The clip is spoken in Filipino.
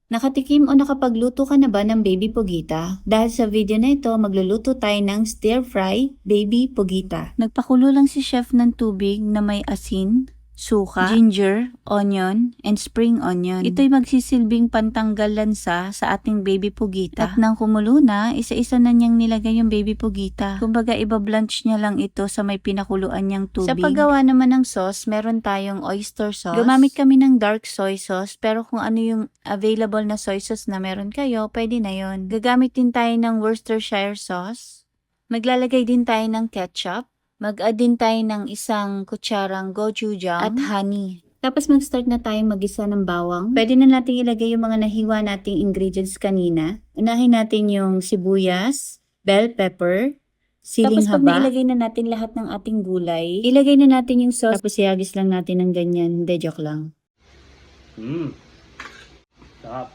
Nakatikim o nakapagluto ka na ba ng baby pugita? Dahil sa video na ito, magluluto tayo ng stir-fry baby pugita. Nagpakulo lang si chef ng tubig na may asin, suka, ginger, onion, and spring onion. Ito'y magsisilbing pantanggal lansa sa ating baby pugita. At nang kumulo na, isa-isa na niyang nilagay yung baby pugita. Kumbaga, iba-blanch niya lang ito sa may pinakuluan niyang tubig. Sa paggawa naman ng sauce, meron tayong oyster sauce. Gumamit kami ng dark soy sauce, pero kung ano yung available na soy sauce na meron kayo, pwede na yon. Gagamit din tayo ng Worcestershire sauce. Maglalagay din tayo ng ketchup. Mag-add din tayo ng isang kutsarang gochujang at honey. Tapos mag-start na tayong mag-isa ng bawang. Pwede na natin ilagay yung mga nahiwa nating ingredients kanina. Unahin natin yung sibuyas, bell pepper, siling haba. Tapos pag nailagay na natin lahat ng ating gulay, ilagay na natin yung sauce. Tapos ihagis lang natin ng ganyan. Hindi, joke lang. Sarap.